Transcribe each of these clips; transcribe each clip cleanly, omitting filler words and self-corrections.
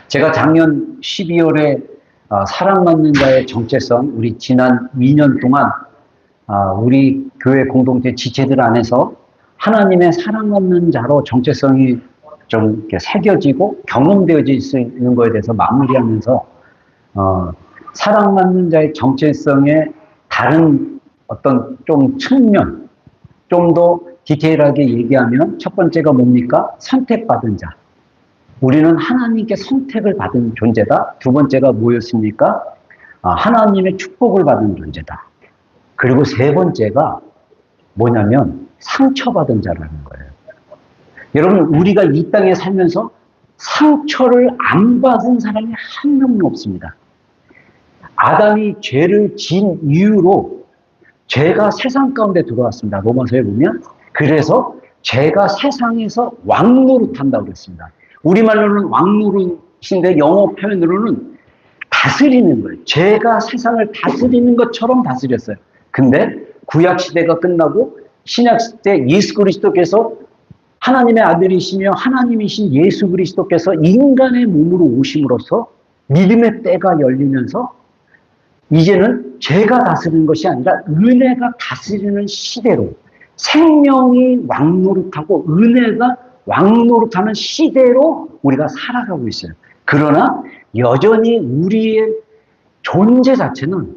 제가 작년 12월에 사랑받는 자의 정체성, 우리 지난 2년 동안 우리 교회 공동체 지체들 안에서 하나님의 사랑받는 자로 정체성이 좀 이렇게 새겨지고 경험되어질 수 있는 거에 대해서 마무리하면서 사랑받는 자의 정체성의 다른 어떤 좀 측면, 좀 더 디테일하게 얘기하면 첫 번째가 뭡니까? 선택받은 자. 우리는 하나님께 선택을 받은 존재다. 두 번째가 뭐였습니까? 하나님의 축복을 받은 존재다. 그리고 세 번째가 뭐냐면 상처받은 자라는 거예요. 여러분, 우리가 이 땅에 살면서 상처를 안 받은 사람이 한 명도 없습니다. 아담이 죄를 지은 이후로 죄가 세상 가운데 들어왔습니다. 로마서에 보면. 그래서 죄가 세상에서 왕노릇한다고 그랬습니다. 우리말로는 왕노릇인데 영어 표현으로는 다스리는 거예요. 죄가 세상을 다스리는 것처럼 다스렸어요. 근데 구약 시대가 끝나고 신약 시대 예수 그리스도께서 하나님의 아들이시며 하나님이신 예수 그리스도께서 인간의 몸으로 오심으로써 믿음의 때가 열리면서 이제는 죄가 다스리는 것이 아니라 은혜가 다스리는 시대로, 생명이 왕노릇하고 은혜가 왕노릇하는 시대로 우리가 살아가고 있어요. 그러나 여전히 우리의 존재 자체는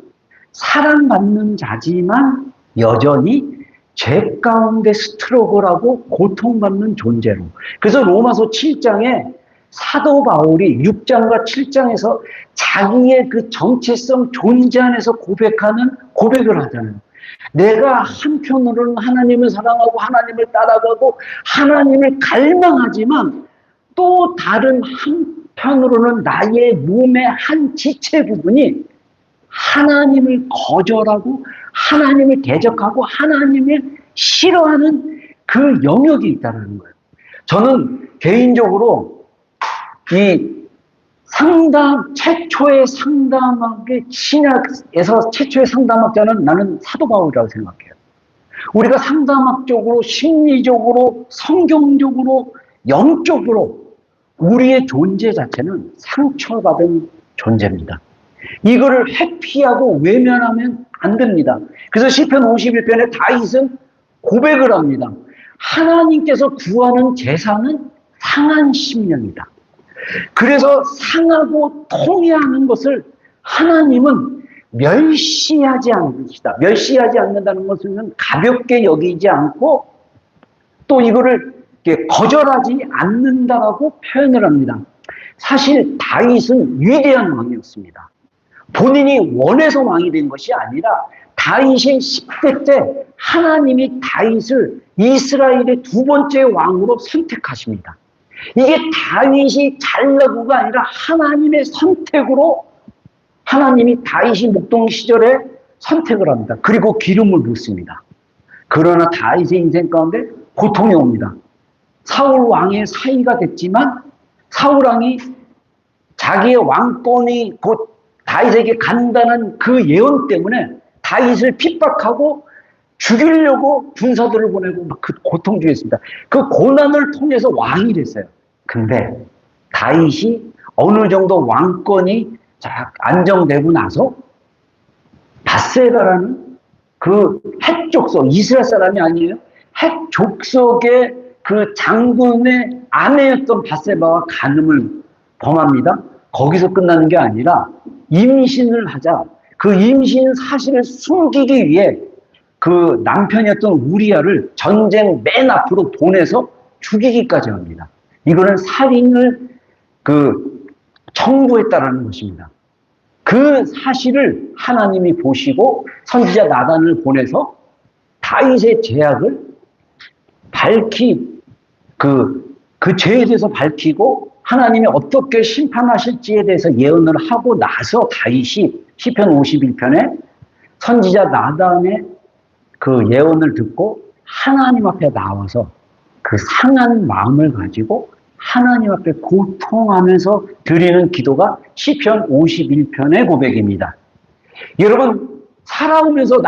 사랑받는 자지만 여전히 죄 가운데 스트러글하고 고통받는 존재로. 그래서 로마서 7장에 사도 바울이 6장과 7장에서 자기의 그 정체성 존재 안에서 고백을 하잖아요. 내가 한편으로는 하나님을 사랑하고 하나님을 따라가고 하나님을 갈망하지만 또 다른 한편으로는 나의 몸의 한 지체 부분이 하나님을 거절하고 하나님을 대적하고 하나님을 싫어하는 그 영역이 있다는 거예요. 저는 개인적으로 이 최초의 상담학의 신약에서 최초의 상담학자는 나는 사도 바울이라고 생각해요. 우리가 상담학적으로, 심리적으로, 성경적으로, 영적으로 우리의 존재 자체는 상처받은 존재입니다. 이거를 회피하고 외면하면 안 됩니다. 그래서 시편 51편에 다윗은 고백을 합니다. 하나님께서 구하는 제사는 상한 심령이다. 그래서 상하고 통해하는 것을 하나님은 멸시하지 않으시다. 멸시하지 않는다는 것은 가볍게 여기지 않고 또 이거를 거절하지 않는다라고 표현을 합니다. 사실 다윗은 위대한 왕이었습니다. 본인이 원해서 왕이 된 것이 아니라 다윗이 10대 때 하나님이 다윗을 이스라엘의 두 번째 왕으로 선택하십니다. 이게 다윗이 잘나고가 아니라 하나님의 선택으로 하나님이 다윗이 목동 시절에 선택을 합니다. 그리고 기름을 붓습니다. 그러나 다윗의 인생 가운데 고통이 옵니다. 사울 왕의 사위가 됐지만 사울 왕이 자기의 왕권이 곧 다윗에게 간다는 그 예언 때문에 다윗을 핍박하고 죽이려고 군사들을 보내고 막 그 고통 중에 있습니다. 그 고난을 통해서 왕이 됐어요. 근데 다윗이 어느 정도 왕권이 안정되고 나서 바세바라는 그 헷 족속, 이스라엘 사람이 아니에요. 헷 족속의 그 장군의 아내였던 바세바와 간음을 범합니다. 거기서 끝나는 게 아니라 임신을 하자 그 임신 사실을 숨기기 위해 그 남편이었던 우리아를 전쟁 맨 앞으로 보내서 죽이기까지 합니다. 이거는 살인을 청구했다라는 것입니다. 그 사실을 하나님이 보시고 선지자 나단을 보내서 다윗의 죄악을 그 죄에 대해서 밝히고 하나님이 어떻게 심판하실지에 대해서 예언을 하고 나서 다윗이 시편 51편에 선지자 나단의 그 예언을 듣고 하나님 앞에 나와서 그 상한 마음을 가지고 하나님 앞에 고통하면서 드리는 기도가 시편 51편의 고백입니다. 여러분, 살아오면서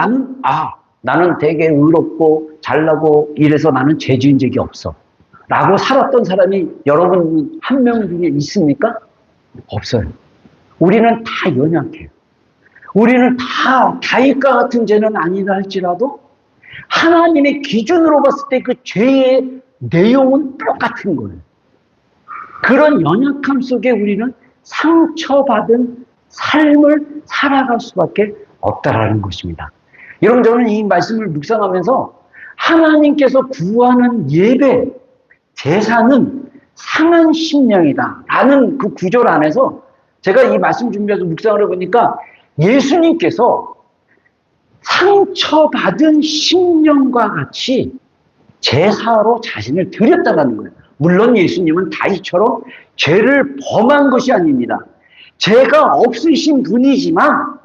나는 되게 의롭고 잘나고 이래서 나는 죄 지은 적이 없어 라고 살았던 사람이 여러분 한 명 중에 있습니까? 없어요. 우리는 다 연약해요. 우리는 다 다윗과 같은 죄는 아니다 할지라도 하나님의 기준으로 봤을 때 그 죄의 내용은 똑같은 거예요. 그런 연약함 속에 우리는 상처받은 삶을 살아갈 수밖에 없다라는 것입니다. 여러분, 저는 이 말씀을 묵상하면서 하나님께서 구하는 예배, 제사는 상한 심령이다 라는 그 구절 안에서 제가 이 말씀 준비해서 묵상을 해보니까 예수님께서 상처받은 심령과 같이 제사로 자신을 드렸다는 거예요. 물론 예수님은 다윗처럼 죄를 범한 것이 아닙니다. 죄가 없으신 분이지만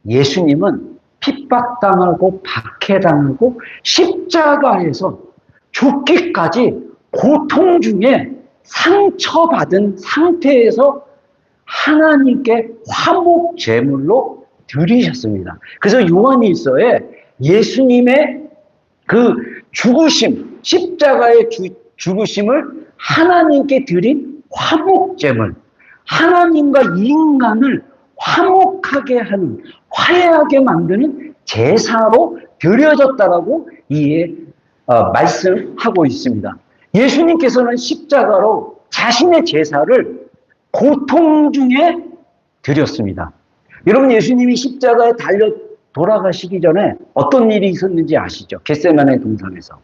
예수님은 핍박당하고 박해당하고 십자가에서 죽기까지 고통 중에 상처받은 상태에서 하나님께 화목 제물로 드리셨습니다. 그래서 요한일서에 예수님의 그 죽으심, 십자가의 죽으심을 하나님께 드린 화목 제물, 하나님과 인간을 화목하게 하는, 화해하게 만드는 제사로 드려졌다라고 말씀하고 있습니다. 예수님께서는 십자가로 자신의 제사를 고통 중에 드렸습니다. 여러분, 예수님이 십자가에 달려 돌아가시기 전에 어떤 일이 있었는지 아시죠? 겟세마네 동산에서.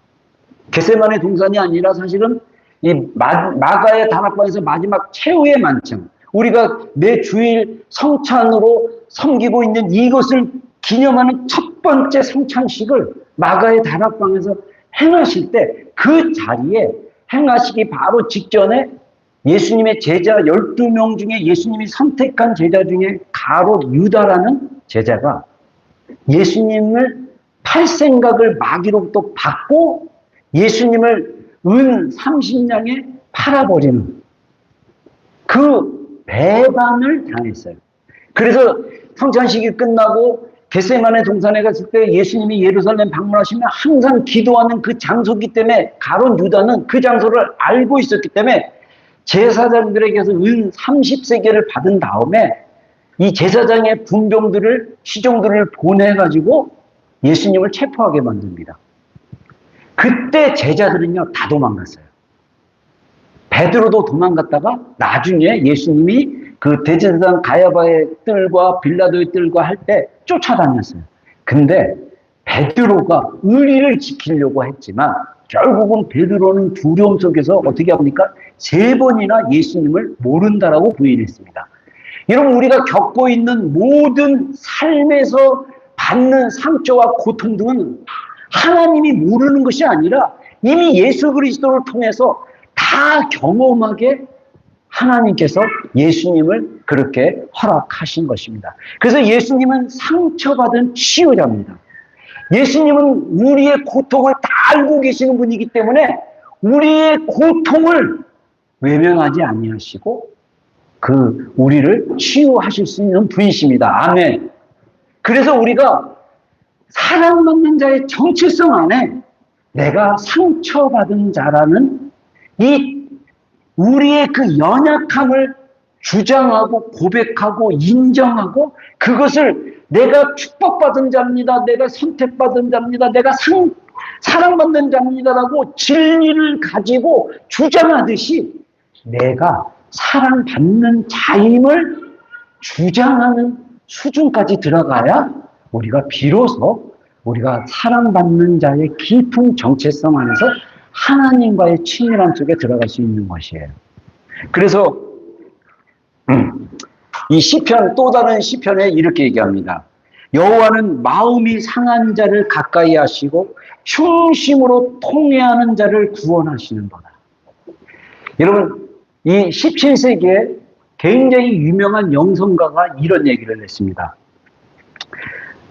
겟세마네 동산이 아니라 사실은 이 마가의 다락방에서 마지막 최후의 만찬, 우리가 매 주일 성찬으로 섬기고 있는 이것을 기념하는 첫 번째 성찬식을 마가의 다락방에서 행하실 때 그 자리에 행하시기 바로 직전에 예수님의 제자 12명 중에 예수님이 선택한 제자 중에 가롯 유다라는 제자가 예수님을 팔 생각을 마귀로부터 받고 예수님을 은 30냥에 팔아버리는 그 배반을 당했어요. 그래서 성찬식이 끝나고 겟세마네 동산에 갔을 때 예수님이 예루살렘 방문하시면 항상 기도하는 그 장소기 때문에 가롯 유다는 그 장소를 알고 있었기 때문에 제사장들에게서 은 30세겔을 받은 다음에 이 제사장의 군병들을, 시종들을 보내가지고 예수님을 체포하게 만듭니다. 그때 제자들은요, 다 도망갔어요. 베드로도 도망갔다가 나중에 예수님이 그 대제사장 가야바의 뜰과 빌라도의 뜰과 할 때 쫓아다녔어요. 근데 베드로가 의리를 지키려고 했지만 결국은 베드로는 두려움 속에서 어떻게 합니까? 3번이나 예수님을 모른다라고 부인했습니다. 여러분, 우리가 겪고 있는 모든 삶에서 받는 상처와 고통 등은 하나님이 모르는 것이 아니라 이미 예수 그리스도를 통해서 다 경험하게 하나님께서 예수님을 그렇게 허락하신 것입니다. 그래서 예수님은 상처받은 치유자입니다. 예수님은 우리의 고통을 다 알고 계시는 분이기 때문에 우리의 고통을 외면하지 아니하시고 우리를 치유하실 수 있는 분이십니다. 아멘. 그래서 우리가 사랑받는 자의 정체성 안에 내가 상처받은 자라는 우리의 그 연약함을 주장하고 고백하고 인정하고 그것을 내가 축복받은 자입니다. 내가 선택받은 자입니다. 내가 사랑받는 자입니다라고 진리를 가지고 주장하듯이 내가 사랑받는 자임을 주장하는 수준까지 들어가야 우리가 비로소 우리가 사랑받는 자의 깊은 정체성 안에서 하나님과의 친밀함 속에 들어갈 수 있는 것이에요. 그래서 이 시편, 또 다른 시편에 이렇게 얘기합니다. 여호와는 마음이 상한 자를 가까이 하시고 흉심으로 통회하는 자를 구원하시는 거다. 여러분, 이 17세기에 굉장히 유명한 영성가가 이런 얘기를 했습니다.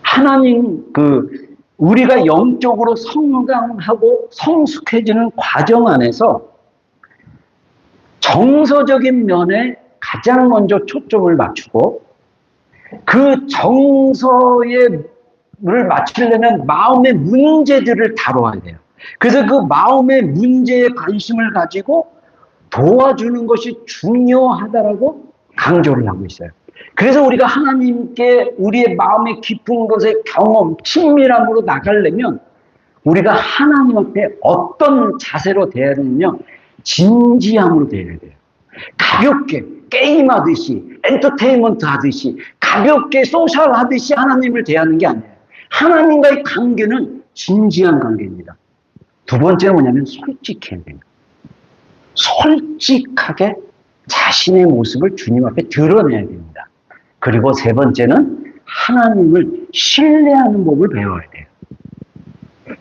하나님, 우리가 영적으로 성장하고 성숙해지는 과정 안에서 정서적인 면에 가장 먼저 초점을 맞추고 그 정서를 맞추려면 마음의 문제들을 다뤄야 돼요. 그래서 그 마음의 문제에 관심을 가지고 도와주는 것이 중요하다라고 강조를 하고 있어요. 그래서 우리가 하나님께 우리의 마음의 깊은 곳의 경험, 친밀함으로 나가려면 우리가 하나님 앞에 어떤 자세로 대해야 되느냐? 진지함으로 대해야 돼요. 가볍게 게임하듯이, 엔터테인먼트 하듯이, 가볍게 소셜 하듯이 하나님을 대하는 게 아니에요. 하나님과의 관계는 진지한 관계입니다. 두 번째는 뭐냐면 솔직해야 돼요. 솔직하게 자신의 모습을 주님 앞에 드러내야 됩니다. 그리고 세 번째는 하나님을 신뢰하는 법을 배워야 돼요.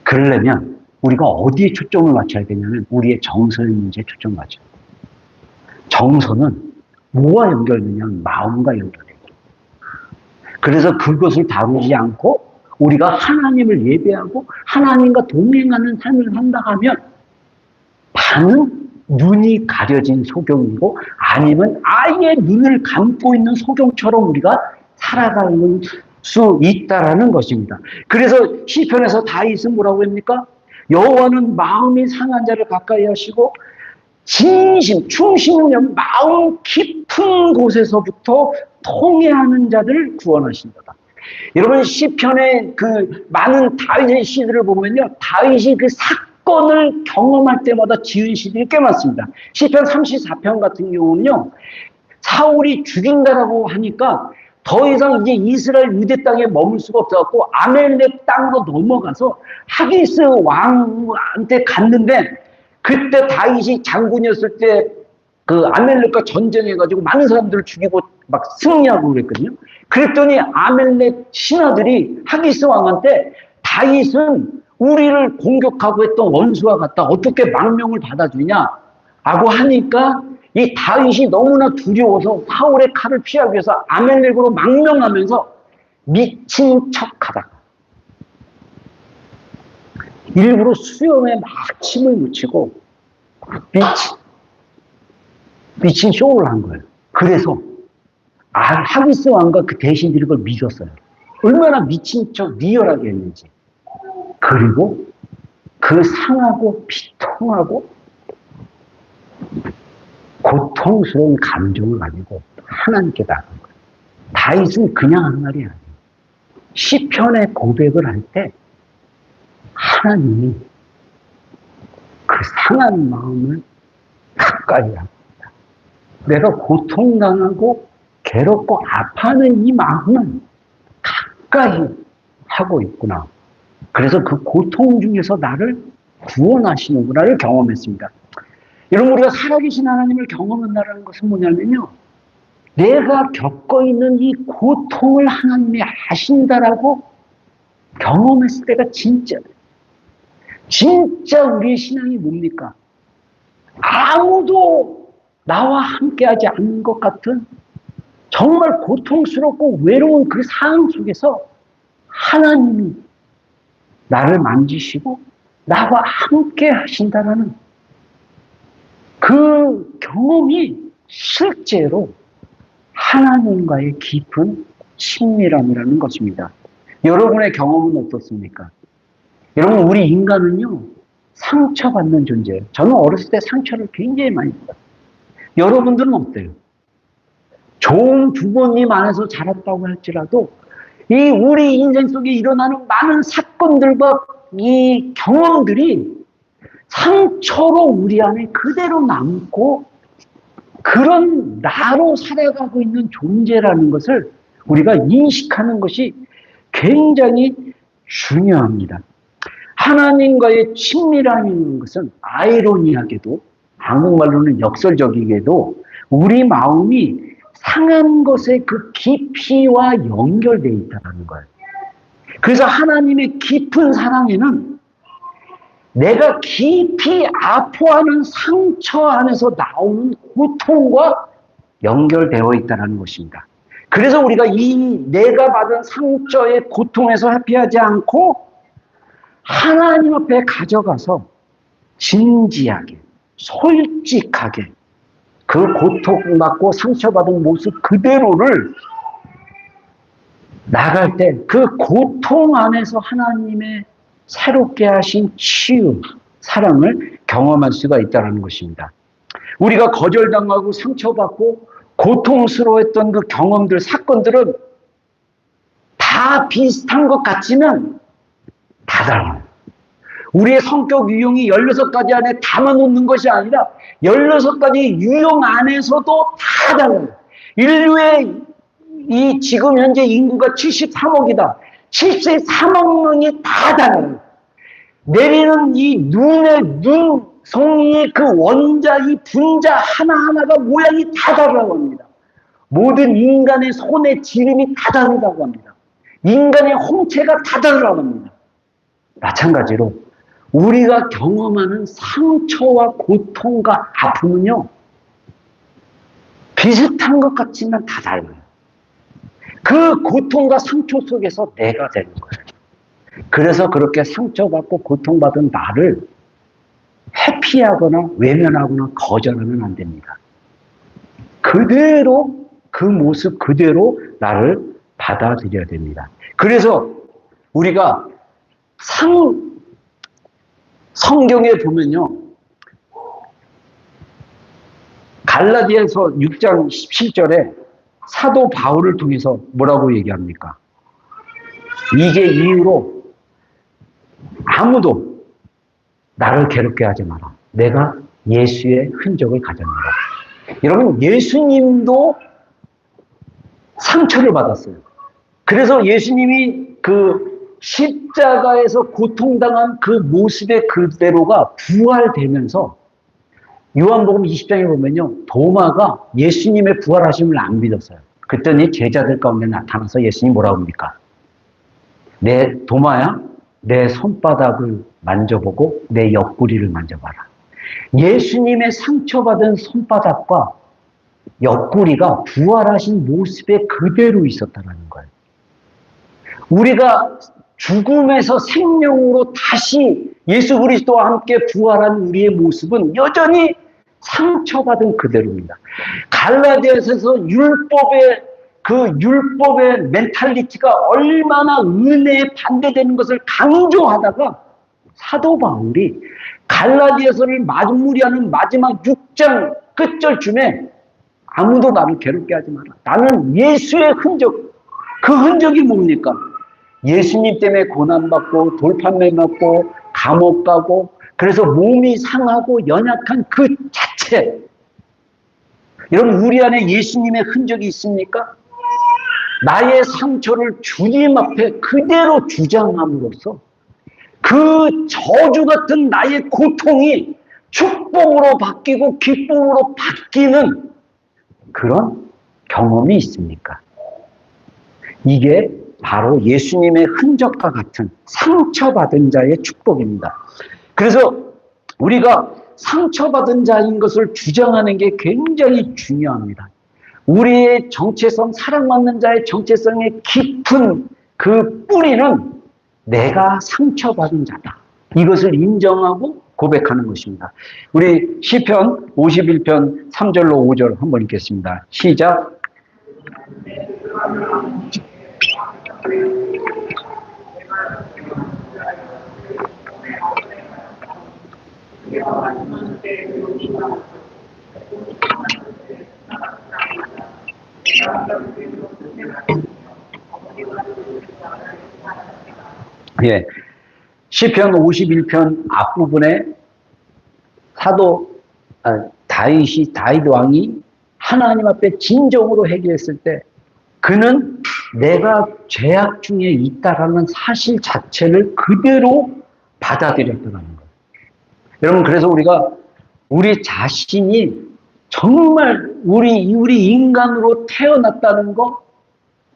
그러려면 우리가 어디에 초점을 맞춰야 되냐면 우리의 정서의 문제에 초점을 맞춰야 돼요. 정서는 뭐와 연결되냐? 마음과 연결돼요. 그래서 그것을 다루지 않고 우리가 하나님을 예배하고 하나님과 동행하는 삶을 한다 하면 반은 눈이 가려진 소경이고 아니면 아예 눈을 감고 있는 소경처럼 우리가 살아가는 수 있다라는 것입니다. 그래서 시편에서 다윗은 뭐라고 합니까? 여호와는 마음이 상한 자를 가까이 하시고 진심, 충심은 마음 깊은 곳에서부터 통해하는 자들을 구원하신다. 여러분 시편의 그 많은 다윗의 시들을 보면요, 다윗이 그 사건을 경험할 때마다 지은 시들이 꽤 많습니다. 시편 34편 같은 경우는요, 사울이 죽인다라고 하니까 더 이상 이제 이스라엘 유대 땅에 머물 수가 없어갖고 아멜렉 땅으로 넘어가서 하기스 왕한테 갔는데, 그때 다윗이 장군이었을 때 그 아멜렉과 전쟁해가지고 많은 사람들을 죽이고 막 승리하고 그랬거든요. 그랬더니 아멜렉 신하들이 하기스 왕한테 다윗은 우리를 공격하고 했던 원수와 같다, 어떻게 망명을 받아주냐 라고 하니까 이 다윗이 너무나 두려워서 사울의 칼을 피하기 위해서 아멜렉으로 망명하면서 미친 척하다가 일부러 수염에 막 침을 묻히고 미친 쇼를 한 거예요. 그래서 하기스 왕과 그 대신들이 그걸 믿었어요. 얼마나 미친 척 리얼하게 했는지. 그리고 그 상하고 비통하고 고통스러운 감정을 가지고 하나님께 나간 거예요. 다윗은 그냥 한 말이 아니에요. 시편의 고백을 할 때 하나님이 그 상한 마음을 가까이 합니다. 내가 고통당하고 괴롭고 아파하는 이 마음은 가까이 하고 있구나. 그래서 그 고통 중에서 나를 구원하시는구나를 경험했습니다. 여러분, 우리가 살아계신 하나님을 경험한다는 것은 뭐냐면요, 내가 겪고 있는 이 고통을 하나님이 아신다라고 경험했을 때가 진짜 우리의 신앙이 뭡니까? 아무도 나와 함께하지 않는 것 같은 정말 고통스럽고 외로운 그 상황 속에서 하나님이 나를 만지시고 나와 함께 하신다는 그 경험이 실제로 하나님과의 깊은 친밀함이라는 것입니다. 여러분의 경험은 어떻습니까? 여러분, 우리 인간은요, 상처받는 존재예요. 저는 어렸을 때 상처를 굉장히 많이 받았어요. 여러분들은 어때요? 좋은 부모님 안에서 자랐다고 할지라도 이 우리 인생 속에 일어나는 많은 사건들과 이 경험들이 상처로 우리 안에 그대로 남고 그런 나로 살아가고 있는 존재라는 것을 우리가 인식하는 것이 굉장히 중요합니다. 하나님과의 친밀함인 것은 아이러니하게도, 한국말로는 역설적이게도 우리 마음이 상한 것의 그 깊이와 연결되어 있다는 거예요. 그래서 하나님의 깊은 사랑에는 내가 깊이 아파하는 상처 안에서 나오는 고통과 연결되어 있다는 것입니다. 그래서 우리가 이 내가 받은 상처의 고통에서 회피하지 않고 하나님 앞에 가져가서 진지하게, 솔직하게 그 고통받고 상처받은 모습 그대로를 나갈 때 그 고통 안에서 하나님의 새롭게 하신 치유, 사랑을 경험할 수가 있다는 것입니다. 우리가 거절당하고 상처받고 고통스러웠던 그 경험들, 사건들은 다 비슷한 것 같지만 다 달라요. 우리의 성격 유형이 16가지 안에 담아놓는 것이 아니라 16가지 유형 안에서도 다 달라요. 인류의 이 지금 현재 인구가 73억이다. 73억 명이 다 달라요. 내리는 이 눈의 눈송이의 그 원자, 이 분자 하나하나가 모양이 다 다르다고 합니다. 모든 인간의 손의 지름이 다 다르다고 합니다. 인간의 홍채가 다 다르다고 합니다. 마찬가지로 우리가 경험하는 상처와 고통과 아픔은요, 비슷한 것 같지만 다 달라요. 그 고통과 상처 속에서 내가 되는 거예요. 그래서 그렇게 상처받고 고통받은 나를 회피하거나 외면하거나 거절하면 안 됩니다. 그대로 그 모습 그대로 나를 받아들여야 됩니다. 그래서 우리가 성경에 보면요, 갈라디아서 6장 17절에 사도 바울을 통해서 뭐라고 얘기합니까? 이게 이유로 아무도 나를 괴롭게 하지 마라. 내가 예수의 흔적을 가졌노라. 여러분, 예수님도 상처를 받았어요. 그래서 예수님이 그 십자가에서 고통당한 그 모습의 그대로가 부활되면서 요한복음 20장에 보면요, 도마가 예수님의 부활하심을 안 믿었어요. 그랬더니 제자들 가운데 나타나서 예수님이 뭐라고 합니까? 내 도마야, 내 손바닥을 만져보고 내 옆구리를 만져봐라. 예수님의 상처받은 손바닥과 옆구리가 부활하신 모습에 그대로 있었다는 거예요. 우리가 죽음에서 생명으로 다시 예수 그리스도와 함께 부활한 우리의 모습은 여전히 상처받은 그대로입니다. 갈라디아서에서 율법의 멘탈리티가 얼마나 은혜에 반대되는 것을 강조하다가 사도 바울이 갈라디아서를 마무리하는 마지막 6장 끝절쯤에 아무도 나를 괴롭게 하지 마라. 나는 예수의 흔적, 그 흔적이 뭡니까? 예수님 때문에 고난받고 돌판매 맞고 감옥 가고 그래서 몸이 상하고 연약한 그 자체. 여러분, 우리 안에 예수님의 흔적이 있습니까? 나의 상처를 주님 앞에 그대로 주장함으로써 그 저주 같은 나의 고통이 축복으로 바뀌고 기쁨으로 바뀌는 그런 경험이 있습니까? 이게 바로 예수님의 흔적과 같은 상처받은 자의 축복입니다. 그래서 우리가 상처받은 자인 것을 주장하는 게 굉장히 중요합니다. 우리의 정체성, 사랑받는 자의 정체성의 깊은 그 뿌리는 내가 상처받은 자다. 이것을 인정하고 고백하는 것입니다. 우리 시편 51편 3절로 5절 한번 읽겠습니다. 시작. 예, 시편 51편 앞부분에 다윗 왕이 하나님 앞에 진정으로 회개했을 때 그는 내가 죄악 중에 있다라는 사실 자체를 그대로 받아들였다는 거예요. 여러분, 그래서 우리가 우리 자신이 정말 우리 인간으로 태어났다는 거,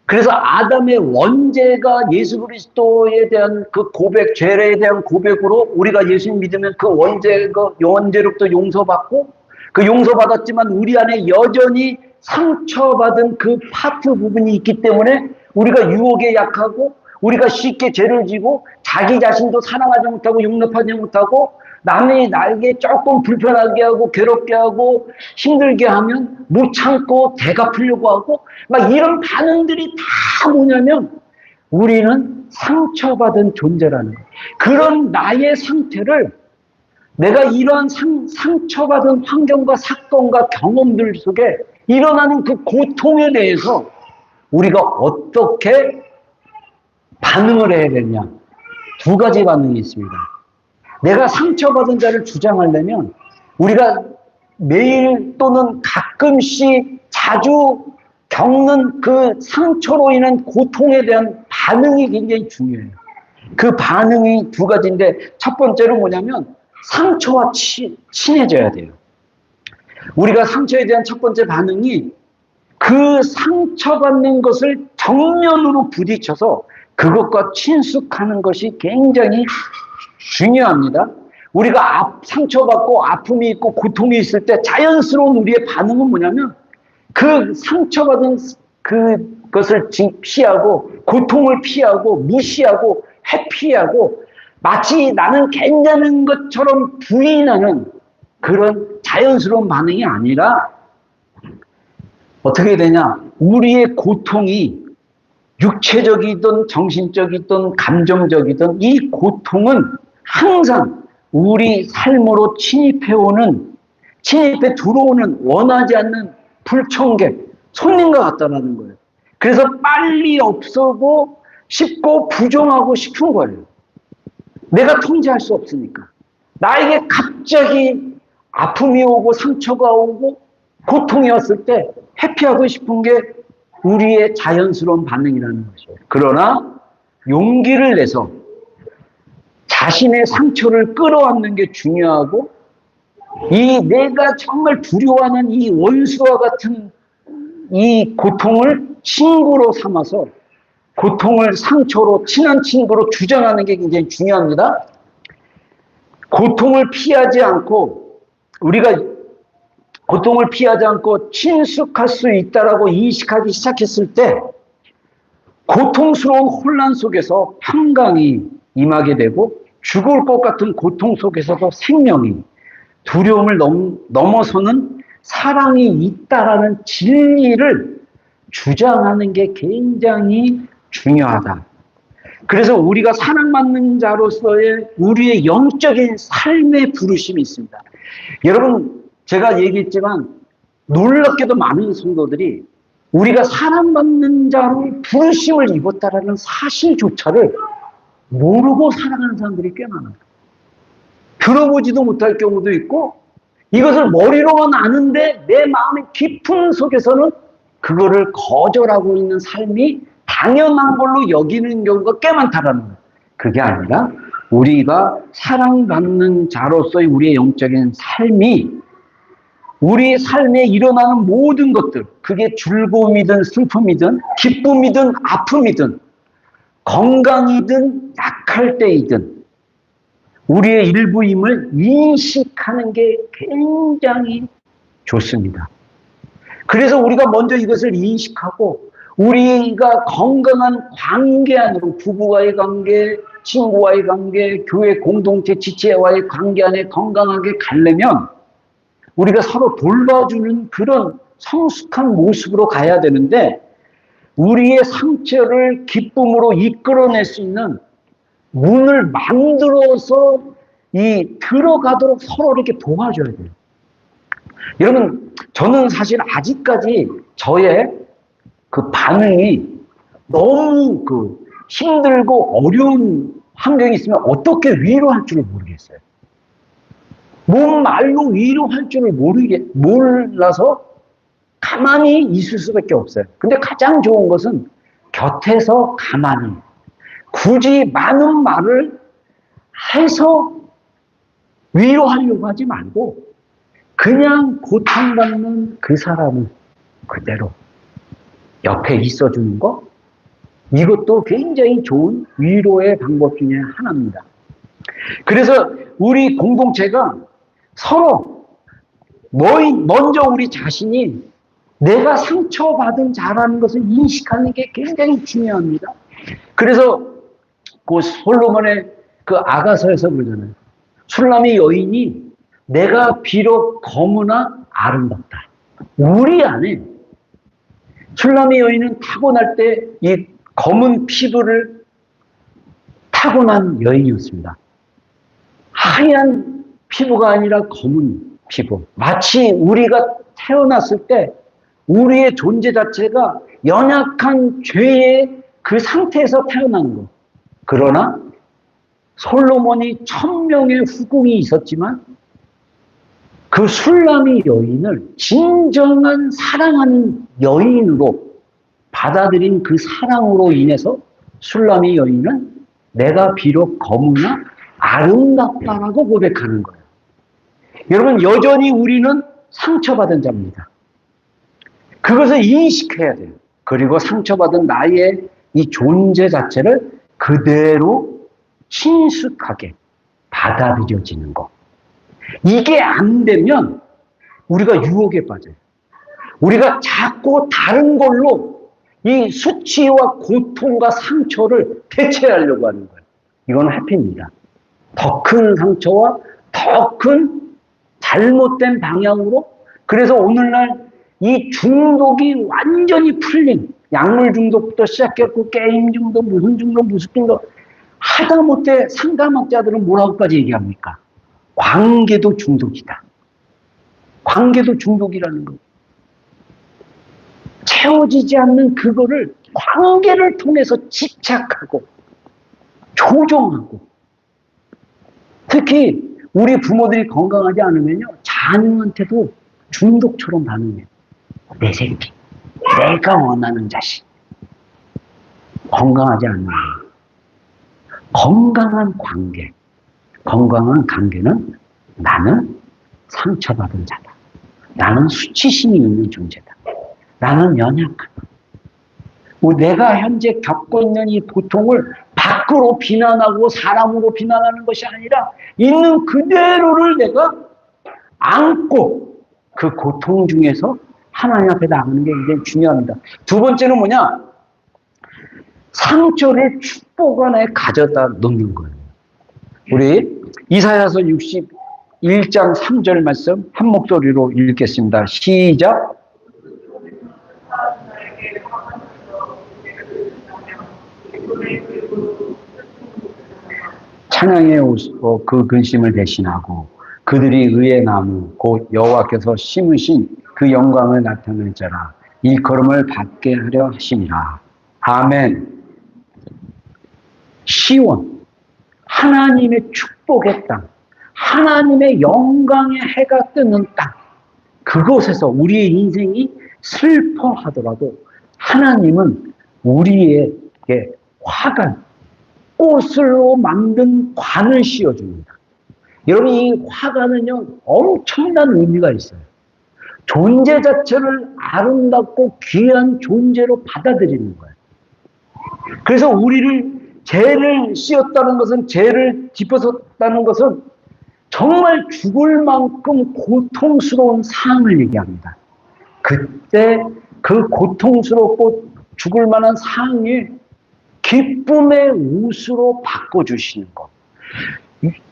그래서 아담의 원죄가 예수 그리스도에 대한 그 고백, 죄에 대한 고백으로 우리가 예수님 믿으면 그 원죄로부터 용서받고, 그 용서받았지만 우리 안에 여전히 상처받은 그 파트 부분이 있기 때문에 우리가 유혹에 약하고 우리가 쉽게 죄를 지고 자기 자신도 사랑하지 못하고 용납하지 못하고 남이 나에게 조금 불편하게 하고 괴롭게 하고 힘들게 하면 못 참고 대갚으려고 하고 막 이런 반응들이 다 뭐냐면 우리는 상처받은 존재라는 거예요. 그런 나의 상태를 내가 이러한 상처받은 환경과 사건과 경험들 속에 일어나는 그 고통에 대해서 우리가 어떻게 반응을 해야 되냐. 두 가지 반응이 있습니다. 내가 상처받은 자를 주장하려면 우리가 매일 또는 가끔씩 자주 겪는 그 상처로 인한 고통에 대한 반응이 굉장히 중요해요. 그 반응이 두 가지인데 첫 번째는 뭐냐면 상처와 친해져야 돼요. 우리가 상처에 대한 첫 번째 반응이 그 상처받는 것을 정면으로 부딪혀서 그것과 친숙하는 것이 굉장히 중요합니다. 우리가 상처받고 아픔이 있고 고통이 있을 때 자연스러운 우리의 반응은 뭐냐면 그 상처받은 그것을 피하고 고통을 피하고 무시하고 회피하고 마치 나는 괜찮은 것처럼 부인하는 그런 자연스러운 반응이 아니라 어떻게 되냐? 우리의 고통이 육체적이든 정신적이든 감정적이든 이 고통은 항상 우리 삶으로 침입해 들어오는 원하지 않는 불청객, 손님과 같다라는 거예요. 그래서 빨리 없애고 싶고 부정하고 싶은 거예요. 내가 통제할 수 없으니까. 나에게 갑자기 아픔이 오고 상처가 오고 고통이 왔을 때 회피하고 싶은 게 우리의 자연스러운 반응이라는 것이에요. 그러나 용기를 내서 자신의 상처를 끌어안는 게 중요하고 이 내가 정말 두려워하는 이 원수와 같은 이 고통을 친구로 삼아서 고통을 상처로 친한 친구로 주장하는 게 굉장히 중요합니다. 고통을 피하지 않고 우리가 고통을 피하지 않고 친숙할 수 있다라고 인식하기 시작했을 때 고통스러운 혼란 속에서 평강이 임하게 되고 죽을 것 같은 고통 속에서도 생명이 두려움을 넘어서는 사랑이 있다라는 진리를 주장하는 게 굉장히 중요하다. 그래서 우리가 사랑받는 자로서의 우리의 영적인 삶의 부르심이 있습니다. 여러분 제가 얘기했지만 놀랍게도 많은 성도들이 우리가 사랑받는 자로 부르심을 입었다라는 사실조차를 모르고 살아가는 사람들이 꽤 많아요. 들어보지도 못할 경우도 있고 이것을 머리로만 아는데 내 마음의 깊은 속에서는 그거를 거절하고 있는 삶이 당연한 걸로 여기는 경우가 꽤 많다라는 거예요. 그게 아니라 우리가 사랑받는 자로서의 우리의 영적인 삶이 우리 삶에 일어나는 모든 것들, 그게 즐거움이든 슬픔이든 기쁨이든 아픔이든 건강이든 약할 때이든 우리의 일부임을 인식하는 게 굉장히 좋습니다. 그래서 우리가 먼저 이것을 인식하고 우리가 건강한 관계 안으로 부부와의 관계, 친구와의 관계, 교회 공동체 지체와의 관계 안에 건강하게 가려면 우리가 서로 돌봐주는 그런 성숙한 모습으로 가야 되는데 우리의 상처를 기쁨으로 이끌어낼 수 있는 문을 만들어서 들어가도록 서로 이렇게 도와줘야 돼요. 여러분, 저는 사실 아직까지 저의 그 반응이 너무 힘들고 어려운 환경이 있으면 어떻게 위로할 줄을 모르겠어요. 뭔 말로 위로할 줄을 몰라서 가만히 있을 수밖에 없어요. 근데 가장 좋은 것은 곁에서 가만히 굳이 많은 말을 해서 위로하려고 하지 말고 그냥 고통받는 그 사람을 그대로 옆에 있어주는 거, 이것도 굉장히 좋은 위로의 방법 중에 하나입니다. 그래서 우리 공동체가 서로 먼저 우리 자신이 내가 상처받은 자라는 것을 인식하는 게 굉장히 중요합니다. 그래서 그 솔로몬의 그 아가서에서 그러잖아요. 술람의 여인이 내가 비록 검으나 아름답다. 우리 안에 술람의 여인은 타고날 때 이 검은 피부를 타고난 여인이었습니다. 하얀 피부가 아니라 검은 피부. 마치 우리가 태어났을 때 우리의 존재 자체가 연약한 죄의 그 상태에서 태어난 것. 그러나 솔로몬이 1000명의 후궁이 있었지만 그 술람이 여인을 진정한 사랑하는 여인으로 받아들인 그 사랑으로 인해서 술람이 여인은 내가 비록 거무나 아름답다라고 고백하는 거예요. 여러분, 여전히 우리는 상처받은 자입니다. 그것을 인식해야 돼요. 그리고 상처받은 나의 이 존재 자체를 그대로 친숙하게 받아들여지는 것. 이게 안 되면 우리가 유혹에 빠져요. 우리가 자꾸 다른 걸로 이 수치와 고통과 상처를 대체하려고 하는 거예요. 이건 해피입니다. 더 큰 상처와 더 큰 잘못된 방향으로. 그래서 오늘날 이 중독이 완전히 풀린, 약물 중독부터 시작했고 게임 중독, 무슨 중독 하다못해 상담학자들은 뭐라고까지 얘기합니까? 관계도 중독이다. 관계도 중독이라는 거. 채워지지 않는 그거를 관계를 통해서 집착하고 조종하고, 특히 우리 부모들이 건강하지 않으면요, 자녀한테도 중독처럼 반응해요. 내 새끼, 내가 원하는 자식. 건강하지 않는 거예요. 건강한 관계는 나는 상처받은 자다. 나는 수치심이 있는 존재다. 나는 연약하다. 내가 현재 겪고 있는 이 고통을 밖으로 비난하고 사람으로 비난하는 것이 아니라 있는 그대로를 내가 안고 그 고통 중에서 하나님 앞에 나가는 게 굉장히 중요합니다. 두 번째는 뭐냐? 상처를 축복 안에 가져다 놓는 거예요. 우리 이사야서 61장 3절 말씀 한 목소리로 읽겠습니다. 시작. 찬양의 옷으로 그 근심을 대신하고 그들이 의의 나무 곧 여호와께서 심으신 그 영광을 나타낼 자라 일컬음을 받게 하려 하심이라. 아멘. 시온, 하나님의 축복의 땅, 하나님의 영광의 해가 뜨는 땅, 그곳에서 우리의 인생이 슬퍼하더라도 하나님은 우리에게 화관, 꽃으로 만든 관을 씌워줍니다. 여러분, 이 화관은요, 엄청난 의미가 있어요. 존재 자체를 아름답고 귀한 존재로 받아들이는 거예요. 그래서 우리를 죄를 씌웠다는 것은, 죄를 짚어섰다는 것은 정말 죽을 만큼 고통스러운 상을 얘기합니다. 그때 그 고통스럽고 죽을 만한 상이 기쁨의 옷으로 바꿔주시는 것.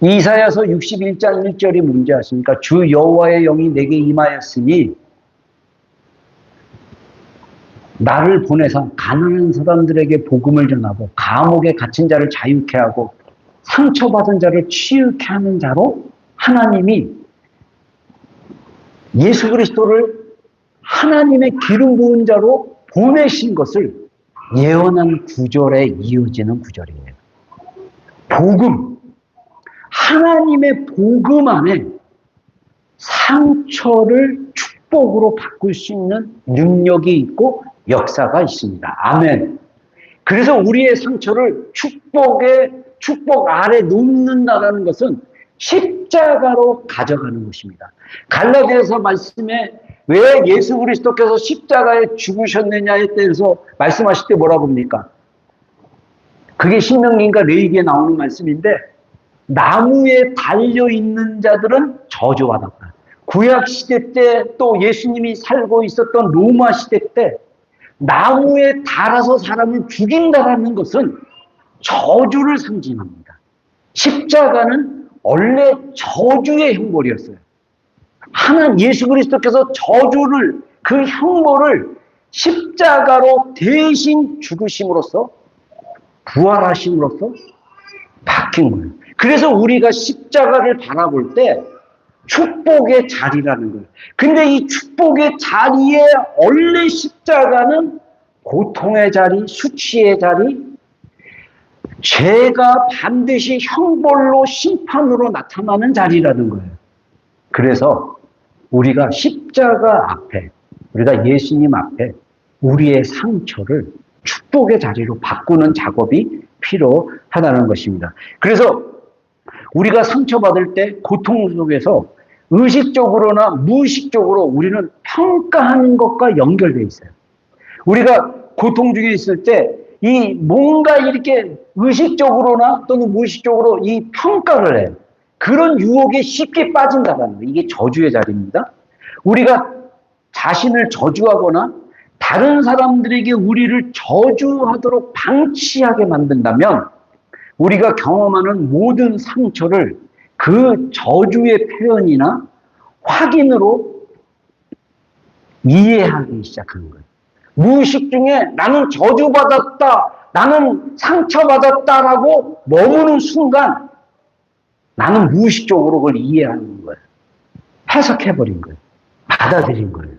이사야서 61장 1절이 뭔지 아십니까? 주 여호와의 영이 내게 임하였으니 나를 보내서 가난한 사람들에게 복음을 전하고 감옥에 갇힌 자를 자유케 하고 상처받은 자를 치유케 하는 자로 하나님이 예수 그리스도를 하나님의 기름 부은 자로 보내신 것을 예언한 구절에 이어지는 구절이에요. 복음, 하나님의 복음 안에 상처를 축복으로 바꿀 수 있는 능력이 있고 역사가 있습니다. 아멘. 그래서 우리의 상처를 축복 아래 놓는다는 것은 십자가로 가져가는 것입니다. 갈라디아서 말씀에 왜 예수 그리스도께서 십자가에 죽으셨느냐에 대해서 말씀하실 때 뭐라고 합니까? 그게 신명기인가 레위기에 나오는 말씀인데, 나무에 달려있는 자들은 저주받았다. 구약 시대 때 또 예수님이 살고 있었던 로마 시대 때 나무에 달아서 사람을 죽인다는 것은 저주를 상징합니다. 십자가는 원래 저주의 형벌이었어요. 예수 그리스도께서 저주를, 그 형벌을 십자가로 대신 죽으심으로써, 부활하심으로써 바뀐 거예요. 그래서 우리가 십자가를 바라볼 때 축복의 자리라는 거예요. 근데 이 축복의 자리에 원래 십자가는 고통의 자리, 수치의 자리, 죄가 반드시 형벌로 심판으로 나타나는 자리라는 거예요. 그래서 우리가 십자가 앞에, 우리가 예수님 앞에 우리의 상처를 축복의 자리로 바꾸는 작업이 필요하다는 것입니다. 그래서 우리가 상처받을 때 고통 속에서 의식적으로나 무의식적으로 우리는 평가하는 것과 연결되어 있어요. 우리가 고통 중에 있을 때 이 뭔가 이렇게 의식적으로나 또는 무의식적으로 이 평가를 해요. 그런 유혹에 쉽게 빠진다는 거예요. 이게 저주의 자리입니다. 우리가 자신을 저주하거나 다른 사람들에게 우리를 저주하도록 방치하게 만든다면 우리가 경험하는 모든 상처를 그 저주의 표현이나 확인으로 이해하기 시작하는 거예요. 무의식 중에 나는 저주받았다, 나는 상처받았다라고 머무는 순간 나는 무의식적으로 그걸 이해하는 거예요. 해석해버린 거예요. 받아들인 거예요.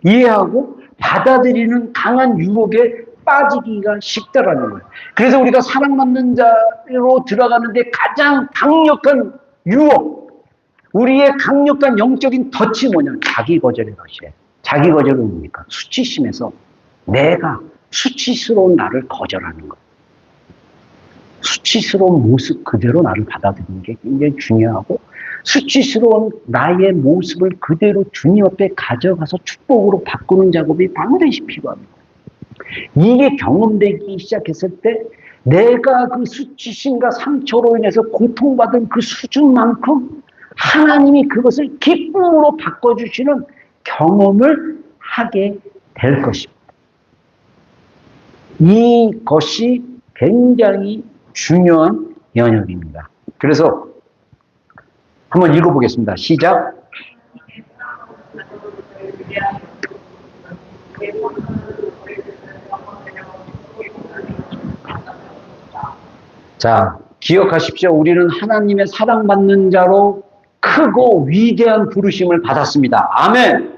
이해하고 받아들이는 강한 유혹에 빠지기가 쉽다라는 거예요. 그래서 우리가 사랑받는 자로 들어가는데 가장 강력한 유혹, 우리의 강력한 영적인 덫이 뭐냐? 자기 거절의 것이에요. 자기 거절은 뭡니까? 수치심에서 내가 수치스러운 나를 거절하는 것. 수치스러운 모습 그대로 나를 받아들이는 게 굉장히 중요하고, 수치스러운 나의 모습을 그대로 주님 앞에 가져가서 축복으로 바꾸는 작업이 반드시 필요합니다. 이게 경험되기 시작했을 때 내가 그 수치심과 상처로 인해서 고통받은 그 수준만큼 하나님이 그것을 기쁨으로 바꿔주시는 경험을 하게 될 것입니다. 이것이 굉장히 중요한 영역입니다. 그래서 한번 읽어보겠습니다. 시작. 자, 기억하십시오. 우리는 하나님의 사랑받는 자로 크고 위대한 부르심을 받았습니다. 아멘.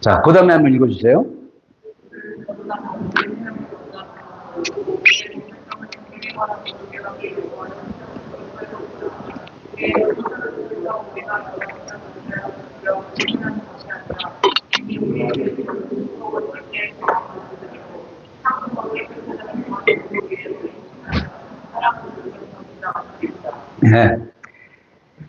자, 그 다음에 한번 읽어주세요. 네.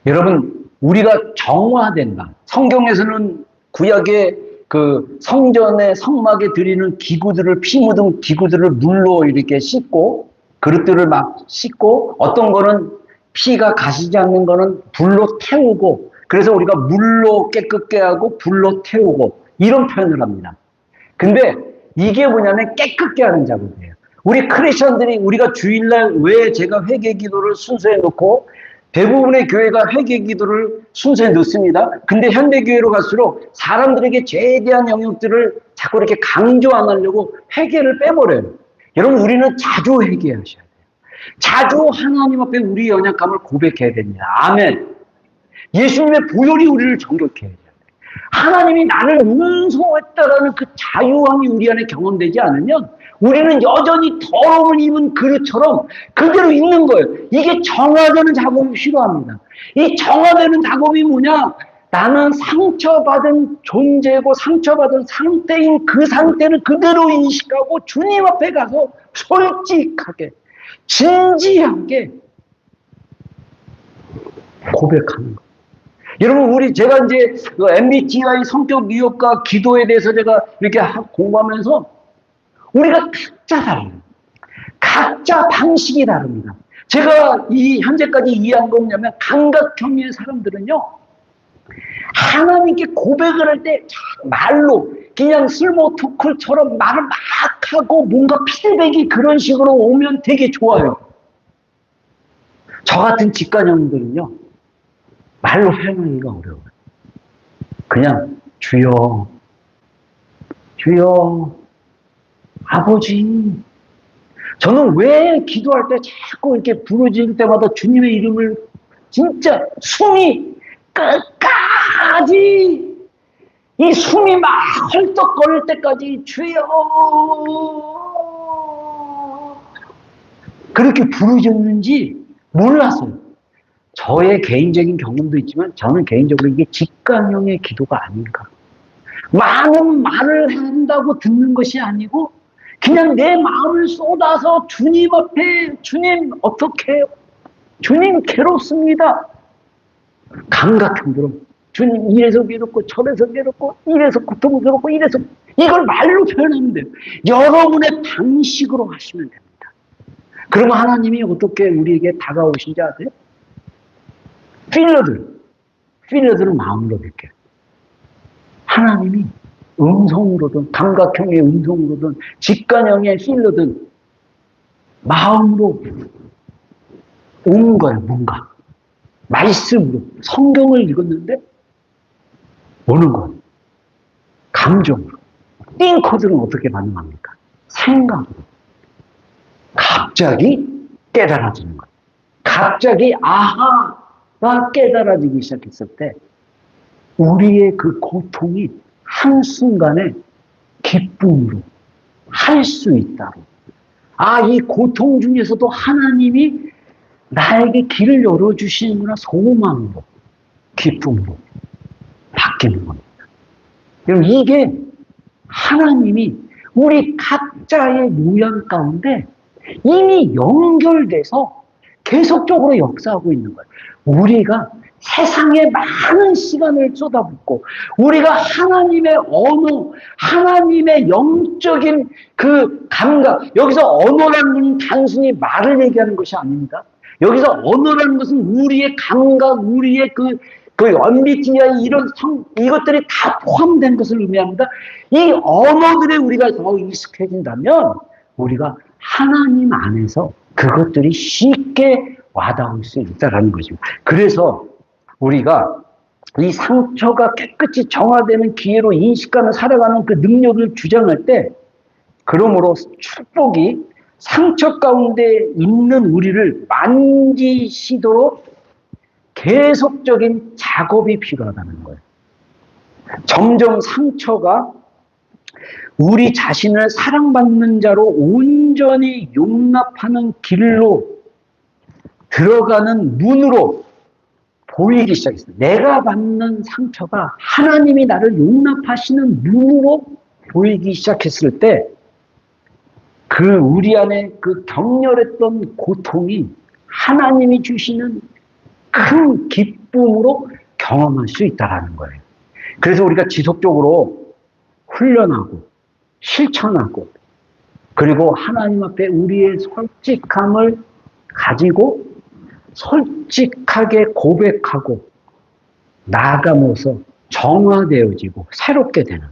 여러분, 우리가 정화된다. 성경에서는 구약의 그 성전의 성막에 드리는 기구들을, 피 묻은 기구들을 물로 이렇게 씻고, 그릇들을 막 씻고, 어떤 거는 피가 가시지 않는 거는 불로 태우고, 그래서 우리가 물로 깨끗게 하고 불로 태우고 이런 표현을 합니다. 근데 이게 뭐냐면 깨끗게 하는 작업이에요. 우리 크리스천들이, 우리가 주일날 왜 제가 회개 기도를 순서에 넣고 대부분의 교회가 회개 기도를 순서에 넣습니다. 근데 현대교회로 갈수록 사람들에게 죄에 대한 영역들을 자꾸 이렇게 강조 안 하려고 회개를 빼버려요. 여러분, 우리는 자주 회개하셔야 돼요. 자주 하나님 앞에 우리 연약함을 고백해야 됩니다. 아멘. 예수님의 보혈이 우리를 정결케 해야 돼요. 하나님이 나를 용서했다라는 그 자유함이 우리 안에 경험되지 않으면 우리는 여전히 더러움을 입은 그릇처럼 그대로 있는 거예요. 이게 정화되는 작업이 필요합니다. 이 정화되는 작업이 뭐냐? 나는 상처받은 존재고 상처받은 상태인 그 상태를 그대로 인식하고 주님 앞에 가서 솔직하게, 진지하게 고백하는 거예요. 여러분, 제가 이제 MBTI 성격 유형과 기도에 대해서 제가 이렇게 공부하면서 우리가 각자 달라요. 각자 방식이 다릅니다. 제가 현재까지 이해한 건 뭐냐면, 감각형의 사람들은요, 하나님께 고백을 할 때 말로 그냥 슬모 토크처럼 말을 막 하고 뭔가 피드백이 그런 식으로 오면 되게 좋아요. 저 같은 직관형들은요, 말로 표현하기가 어려워요. 그냥 주여, 주여, 아버지. 저는 왜 기도할 때 자꾸 이렇게 부르짖을 때마다 주님의 이름을 진짜 숨이 끝까지 이 숨이 막 헐떡거릴 때까지 주여 그렇게 부르셨는지 몰랐어요. 저의 개인적인 경험도 있지만 저는 개인적으로 이게 직관형의 기도가 아닌가. 많은 말을 한다고 듣는 것이 아니고 그냥 내 마음을 쏟아서 주님 앞에 주님 어떻게 해요? 주님 괴롭습니다. 감각형으로 주님 이래서 괴롭고 저래서 괴롭고 이래서 고통스럽고 이래서 이걸 말로 표현하면 돼요. 여러분의 방식으로 하시면 됩니다. 그러면 하나님이 어떻게 우리에게 다가오신지 아세요? 필러들은 마음으로 느껴요. 하나님이 음성으로든 감각형의 음성으로든 직관형의 필러든 마음으로 오는 거예요. 뭔가 말씀으로 성경을 읽었는데 오는 거예요. 감정으로. 띵커들은 어떻게 반응합니까? 생각으로. 갑자기 깨달아지는 거예요. 갑자기 아하가 깨달아지기 시작했을 때 우리의 그 고통이 한순간에 기쁨으로 할 수 있다고. 이 고통 중에서도 하나님이 나에게 길을 열어주시는구나 소망으로, 기쁨으로 바뀌는 겁니다. 그럼 이게 하나님이 우리 각자의 모양 가운데 이미 연결돼서 계속적으로 역사하고 있는 거예요. 우리가 세상에 많은 시간을 쏟아붓고 우리가 하나님의 언어, 하나님의 영적인 그 감각, 여기서 언어라는 건 단순히 말을 얘기하는 것이 아닙니다. 여기서 언어라는 것은 우리의 감각, 우리의 그 MBTI 이것들이 다 포함된 것을 의미합니다. 이 언어들에 우리가 더 익숙해진다면 우리가 하나님 안에서 그것들이 쉽게 와닿을 수 있다는 것입니다. 그래서 우리가 이 상처가 깨끗이 정화되는 기회로 인식하며 살아가는 그 능력을 주장할 때 그러므로 축복이 상처 가운데 있는 우리를 만지시도록 계속적인 작업이 필요하다는 거예요. 점점 상처가 우리 자신을 사랑받는 자로 온전히 용납하는 길로 들어가는 문으로 보이기 시작했어요. 내가 받는 상처가 하나님이 나를 용납하시는 문으로 보이기 시작했을 때 그 우리 안에 그 격렬했던 고통이 하나님이 주시는 큰 기쁨으로 경험할 수 있다는 거예요. 그래서 우리가 지속적으로 훈련하고 실천하고 그리고 하나님 앞에 우리의 솔직함을 가지고 솔직하게 고백하고 나아가면서 정화되어지고 새롭게 되는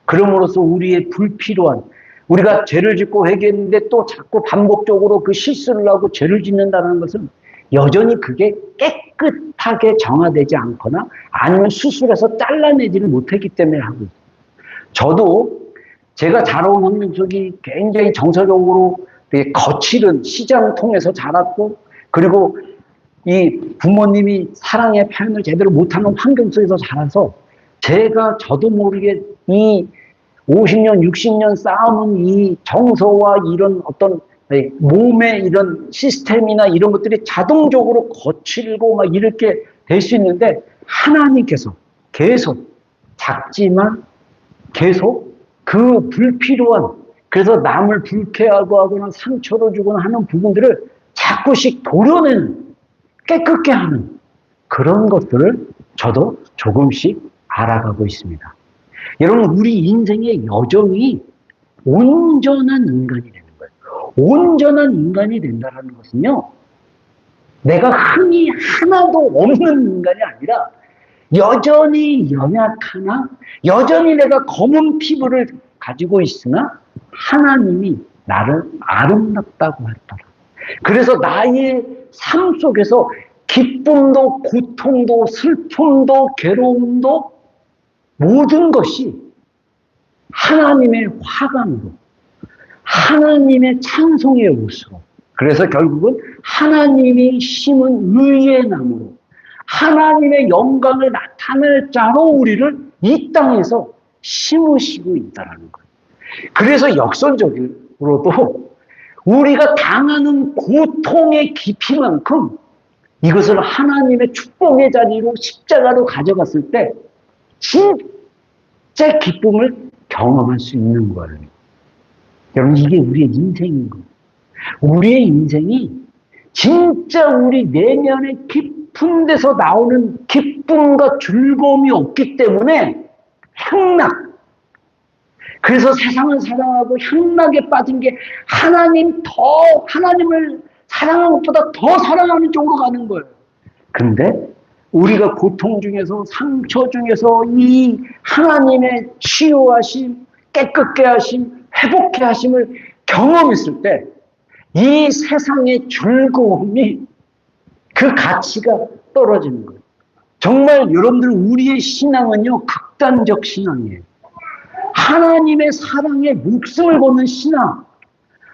그럼으로써 우리의 불필요한 우리가 죄를 짓고 회개했는데 또 자꾸 반복적으로 그 실수를 하고 죄를 짓는다는 것은 여전히 그게 깨끗하게 정화되지 않거나 아니면 수술해서 잘라내지를 못했기 때문에 하고 있어요. 저도 제가 자라온 환경 속이 굉장히 정서적으로 되게 거칠은 시장 통해서 자랐고 그리고 이 부모님이 사랑의 표현을 제대로 못하는 환경 속에서 자라서 저도 모르게 이 50년, 60년 쌓아놓은 이 정서와 이런 어떤 몸의 이런 시스템이나 이런 것들이 자동적으로 거칠고 막 이렇게 될 수 있는데 하나님께서 계속 작지만 계속 그 불필요한 그래서 남을 불쾌하고 하거나 상처를 주거나 하는 부분들을 자꾸씩 도려내는 깨끗게 하는 그런 것들을 저도 조금씩 알아가고 있습니다. 여러분 우리 인생의 여정이 온전한 인간이 되는 거예요. 온전한 인간이 된다는 것은요. 내가 흠이 하나도 없는 인간이 아니라 여전히 연약하나 여전히 내가 검은 피부를 가지고 있으나 하나님이 나를 아름답다고 했더라. 그래서 나의 삶 속에서 기쁨도 고통도 슬픔도 괴로움도 모든 것이 하나님의 화관으로 하나님의 찬송의 옷으로 그래서 결국은 하나님이 심은 의의 나무로 하나님의 영광을 나타낼 자로 우리를 이 땅에서 심으시고 있다는 거예요. 그래서 역설적으로도 우리가 당하는 고통의 깊이만큼 이것을 하나님의 축복의 자리로 십자가로 가져갔을 때 진짜 기쁨을 경험할 수 있는 거예요. 여러분, 이게 우리의 인생인 거예요. 우리의 인생이 진짜 우리 내면의 깊은 데서 나오는 기쁨과 즐거움이 없기 때문에 향락. 그래서 세상을 사랑하고 향락에 빠진 게 하나님을 사랑하는 것보다 더 사랑하는 쪽으로 가는 거예요. 근데 우리가 고통 중에서, 상처 중에서 이 하나님의 치유하심, 깨끗게 하심, 회복케 하심을 경험했을 때 이 세상의 즐거움이 그 가치가 떨어지는 거예요. 정말 여러분들, 우리의 신앙은요, 극단적 신앙이에요. 하나님의 사랑에 목숨을 거는 신앙,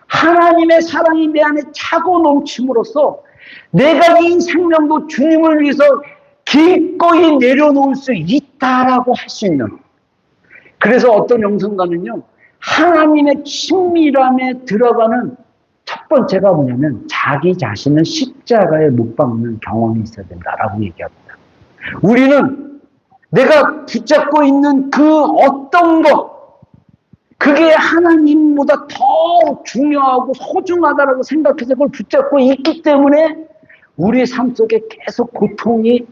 하나님의 사랑이 내 안에 차고 넘침으로써 내가 이 생명도 주님을 위해서 기꺼이 내려놓을 수 있다라고 할 수 있는. 그래서 어떤 영성가는요, 하나님의 친밀함에 들어가는 첫 번째가 뭐냐면 자기 자신을 십자가에 못 박는 경험이 있어야 된다라고 얘기합니다. 우리는 내가 붙잡고 있는 그 어떤 것, 그게 하나님보다 더 중요하고 소중하다라고 생각해서 그걸 붙잡고 있기 때문에 우리의 삶 속에 계속 고통이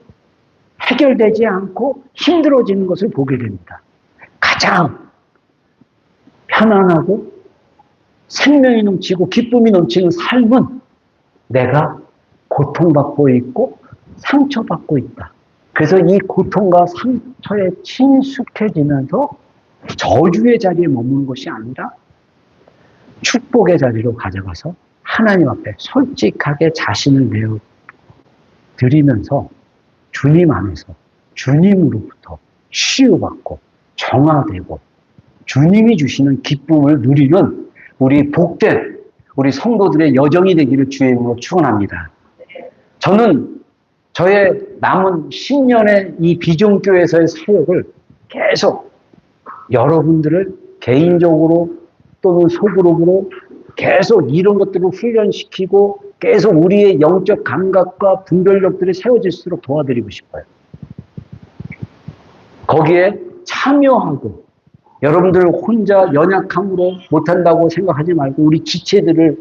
해결되지 않고 힘들어지는 것을 보게 됩니다. 가장 편안하고 생명이 넘치고 기쁨이 넘치는 삶은 내가 고통받고 있고 상처받고 있다. 그래서 이 고통과 상처에 친숙해지면서 저주의 자리에 머무는 것이 아니라 축복의 자리로 가져가서 하나님 앞에 솔직하게 자신을 내어드리면서 주님 안에서 주님으로부터 치유받고 정화되고 주님이 주시는 기쁨을 누리는 우리 복된 우리 성도들의 여정이 되기를 주의 이름으로 축원합니다. 저는 저의 남은 10년의 이 비전교회에서의 사역을 계속 여러분들을 개인적으로 또는 소그룹으로 계속 이런 것들을 훈련시키고 계속 우리의 영적 감각과 분별력들이 세워질수록 도와드리고 싶어요. 거기에 참여하고 여러분들 혼자 연약함으로 못한다고 생각하지 말고 우리 지체들을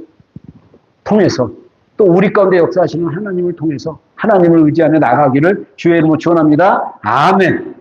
통해서 또 우리 가운데 역사하시는 하나님을 통해서 하나님을 의지하며 나가기를 주의 이름으로 축원합니다. 아멘.